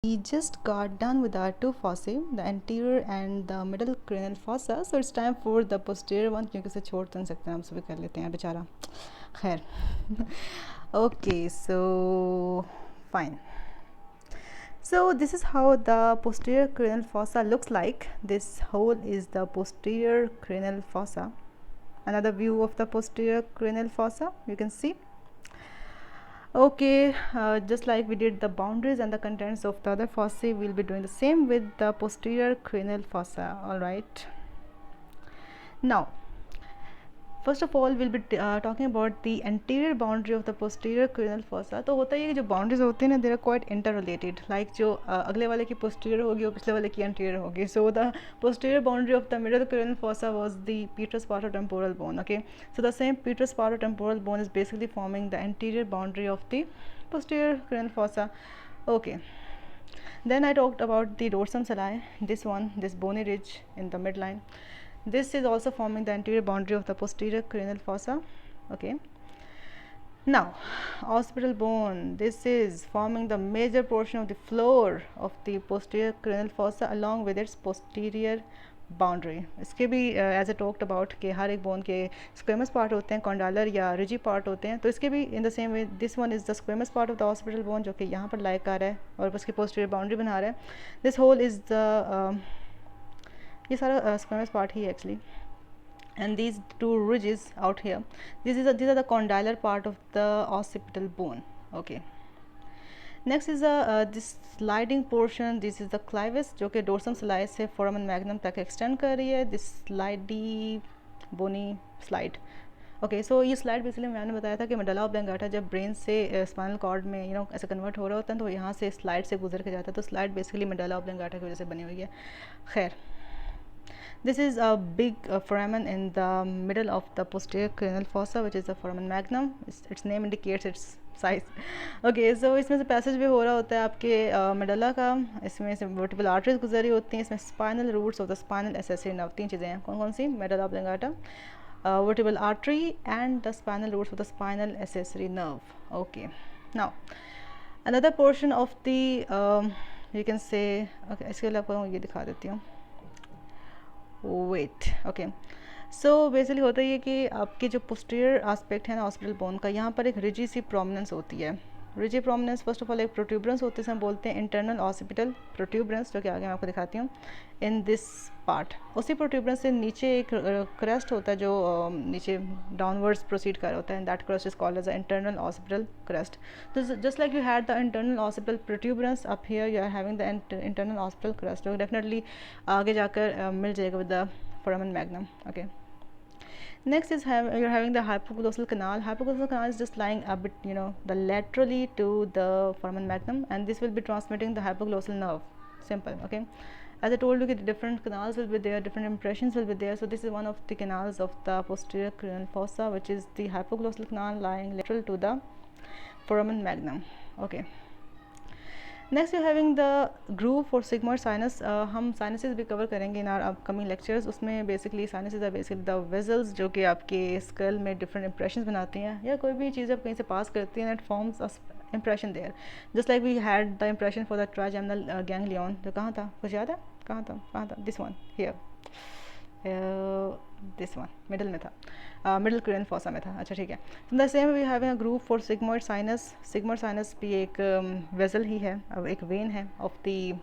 We just got done with our two fossae, the anterior and the middle cranial fossa. So it's time for the posterior one, क्योंकि उसे छोड़ तो नहीं सकते, हम सभी कर लेते हैं बेचारा. खैर. Okay, so fine. So this is how the posterior cranial fossa looks like. This hole is the posterior cranial fossa. Another view of the posterior cranial fossa, you can see. Okay, just like we did the boundaries and the contents of the other fossae, we'll be doing the same with the posterior cranial fossa. All right. Now, first of all will be talking about the anterior boundary of the posterior cranial fossa. तो होता है कि जो boundaries होती हैं ना, there are quite interrelated. Like जो अगले वाले की पोस्टीरियर होगी और पिछले वाले की एंटीरियर होगी. So the posterior boundary of the middle cranial fossa was the petrous part of temporal bone. Okay, so the same petrous part of temporal bone is basically forming the anterior boundary of the posterior cranial fossa. Okay, then I talked about the dorsum sali, this one, this bony ridge in the midline. This is also forming the anterior boundary of the posterior cranial fossa. Okay, now occipital bone, this is forming the major portion of the floor of the posterior cranial fossa along with its posterior boundary. इसके भी as a talked about कि हर एक bone के squamous part होते हैं, कॉन्डालर या Riji part होते हैं. तो इसके भी in the same way this one is the squamous part of the occipital bone, जो कि यहाँ पर लाइक आ रहा है और उसकी पोस्टीरियर बाउंड्री बना रहा है. दिस होल इज़ द ये सारा स्क्वेमस पार्ट ही है actually. And these two ridges out here, these are the condylar part of the occipital bone. Okay, next is this sliding portion. This is the clivus, जो कि dorsum sali से foramen magnum तक extend कर रही है. This slidey bony slide. Okay, so ये slide basically मैंने बताया था कि मेडुला ऑब्लिंगाटा जब ब्रेन से स्पाइनल कॉर्ड में ऐसे कन्वर्ट हो रहा होता है तो यहाँ से स्लाइड से गुजर के जाता है. तो स्लाइड बेसिकली मेडुला ऑब्लिंगाटा की वजह से बनी हुई है. खैर, this is a big foramen in the middle of the posterior cranial fossa, which is the foramen magnum. Its name indicates its size. Okay, so इसमें से पैसेज भी हो रहा होता है आपके मेडुला का. इसमें से वर्टिबल आर्टरीज गुजरी होती हैं. इसमें spinal roots of the spinal accessory nerve, तीन चीज़ें हैं. कौन कौन सी? Medulla oblongata, vertebral artery and the spinal roots of the spinal accessory nerve. Okay, now another portion of the you can say, okay, इसके लिए आपको ये दिखा देती हूँ. वेट. ओके, सो बेसिकली होता है कि आपके जो पोस्टीरियर एस्पेक्ट है ना हॉस्पिटल बोन का, यहाँ पर एक रिजी सी प्रोमिनेंस होती है. Riji prominence first of all एक प्रोट्यूबरेंस होती है, हम बोलते हैं इंटरनल ऑसिपिटल प्रोट्यूबरेंस, जो कि आगे मैं आपको दिखाती हूँ. इन दिस पार्ट उसी प्रोट्यूबरेंस से नीचे एक क्रस्ट होता है जो नीचे डाउनवर्ड्स प्रोसीड कर होता है. That crest is called as a internal occipital crest. तो just like you had the internal occipital protuberance, up here you are having the internal occipital crest, जो डेफिनेटली आगे जाकर मिल जाएगा with the foramen magnum. Okay, next is you're having the hypoglossal canal. Hypoglossal canal is just lying a bit the laterally to the foramen magnum, and this will be transmitting the hypoglossal nerve. Simple. Okay, as I told you, different canals will be there, different impressions will be there. So this is one of the canals of the posterior cranial fossa, which is the hypoglossal canal lying lateral to the foramen magnum. Okay, next you having the groove for sigmoid sinus. हम sinuses भी cover करेंगे in our upcoming lectures. उसमें basically sinuses are basically the vessels जो कि आपके school में different impressions बनाती हैं, या कोई भी चीज़ आप कहीं से पास करती हैं, it forms a impression there. Just like we had the impression for the trigeminal ganglion, जो कहाँ था, कुछ याद है? कहाँ था? This one here. This one middle में था, मिडल क्रेनियल फोसा में था. अच्छा, ठीक है. The same we having a groove for sigmoid sinus. Sigmoid sinus भी एक वेसल ही है, अब एक वेन है of the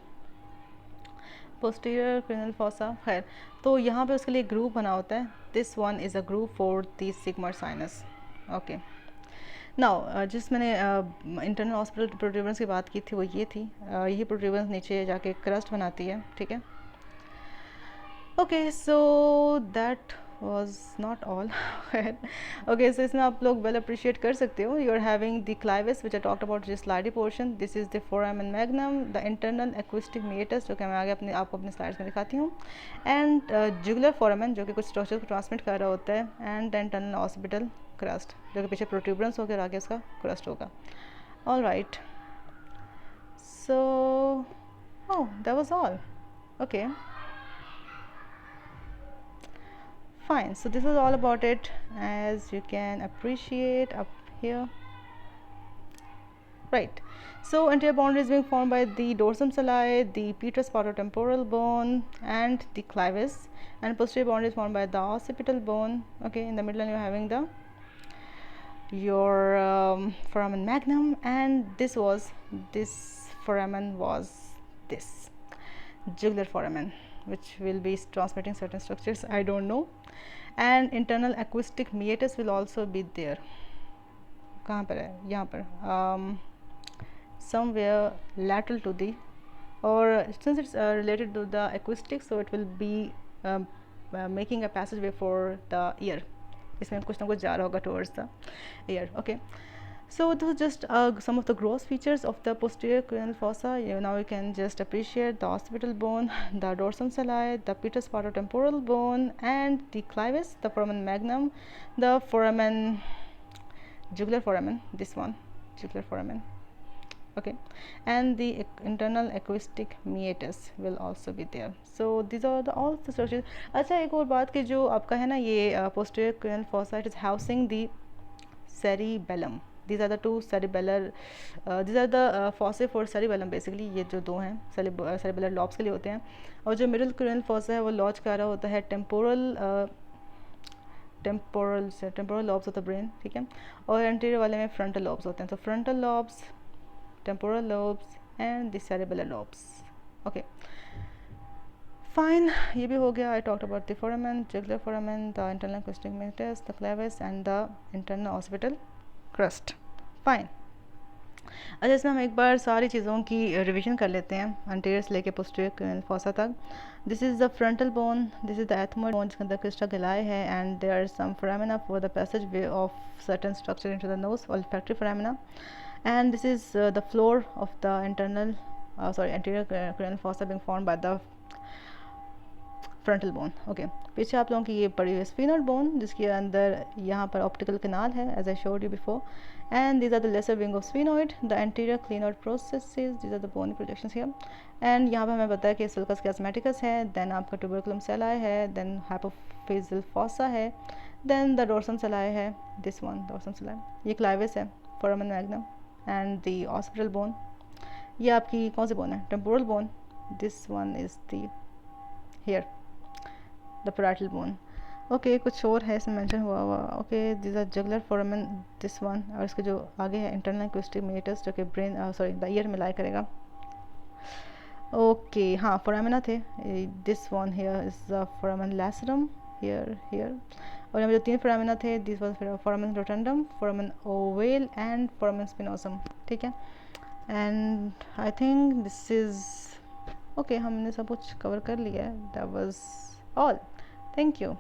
posterior cranial fossa. खैर, तो यहाँ पे उसके लिए ग्रूव बना होता है. This one is a groove for the sigmoid sinus. Okay, now जिस मैंने इंटरनल हॉस्पिटल प्रोट्यूबरेंस की बात की थी वो ये थी. यही प्रोट्यूबरेंस नीचे जाके क्रस्ट बनाती है. ठीक है. Okay, so that was not all. Okay, so इसमें आप लोग वेल अप्रिशिएट कर सकते हो. You are having the clivus which I talked about this slidy portion. This is the foramen magnum, the internal acoustic meatus, जो कि मैं आगे आपको अपने स्लाइड्स में दिखाती हूँ. एंड जुगुलर फोरामेन, जो कि कुछ स्ट्रक्चर को ट्रांसमिट कर रहा होता है. And the internal occipital crest, जो कि पीछे प्रोट्यूबरेंस होकर आगे उसका क्रस्ट होगा. All right, so that was all. Okay, fine. So this is all about it, as you can appreciate up here. right? So anterior boundary is being formed by the dorsum sali, the petrous patotemporal bone, and the clivus, and posterior boundary is formed by the occipital bone. Okay, in the middle you're having the your foramen magnum, and this foramen was this jugular foramen, which will be transmitting certain structures, I don't know. And internal acoustic meatus will also be there. कहाँ पर है? यहाँ पर somewhere lateral to the, or since it's related to the acoustic, so it will be making a passageway for the ear. इसमें कुछ ना कुछ जा रहा होगा towards the ear. Okay, so this is just some of the gross features of the posterior cranial fossa. Now you can just appreciate the occipital bone, the dorsum sali, the petrous patotemporal bone, and the clivus, the foramen magnum, the foramen, jugular foramen, this one, jugular foramen. Okay, and the internal acoustic meatus will also be there. So these are the all the structures. अच्छा, एक और बात कि जो आपका है ना ये posterior cranial fossa, it is housing the cerebellum. These are the two cerebellar these are the fossa for cerebellum basically. ये जो दो हैं cerebellar lobes के लिए होते हैं, और जो middle cranial fossa है वो lodge कर रहा होता है temporal lobes of the brain, ठीक है, और anterior वाले में frontal lobes होते हैं. तो frontal lobes, temporal lobes and the cerebellar lobes. Okay, fine, ये भी हो गया. I talked about the foramen, jugular foramen, the internal acoustic meatus, the clivus and the internal occipital crust. Fine. अच्छा, इसमें हम एक बार सारी चीज़ों की रिवीजन कर लेते हैं anterior से लेके posterior cranial fossa तक. This is the frontal bone, this is the ethmoid bone जिसके अंदर crista galli है, and there are some foramina for the passageway of certain structure into the nose, olfactory foramina. And this is the floor of the anterior cranial fossa being formed by the frontal bone. Okay, पीछे आप लोगों की ये पड़ी हुई sphenoid bone जिसके अंदर यहाँ पर optical canal है, as I showed you before, and these are the lesser wing of sphenoid, the anterior clinoid processes, these are the bony projections here. And यहाँ पर हमें बताया कि sulcus chiasmaticus है, then आपका tuberculum sali है, then hypophyseal fossa है, then the dorsum sali है, this one dorsum sali, ये clivus है, foramen magnum, and the occipital bone. ये आपकी कौन सी bone है? Temporal bone. This one is the here, the parietal bone. Okay, कुछ और है इसमें मेंशन हुआ हुआ. Okay, these are jugular foramen, this one, और इसके जो आगे है internal acoustic meatus जो कि brain the ear में lie करेगा. Okay, हाँ foramina थे. This one here is the foramen lacerum, here. और यहाँ पे जो तीन foramina थे, this was foramen rotundum, foramen ovale and foramen spinosum, ठीक है. And I think this is okay, हमने सब कुछ कवर कर लिया है. That was all. Thank you.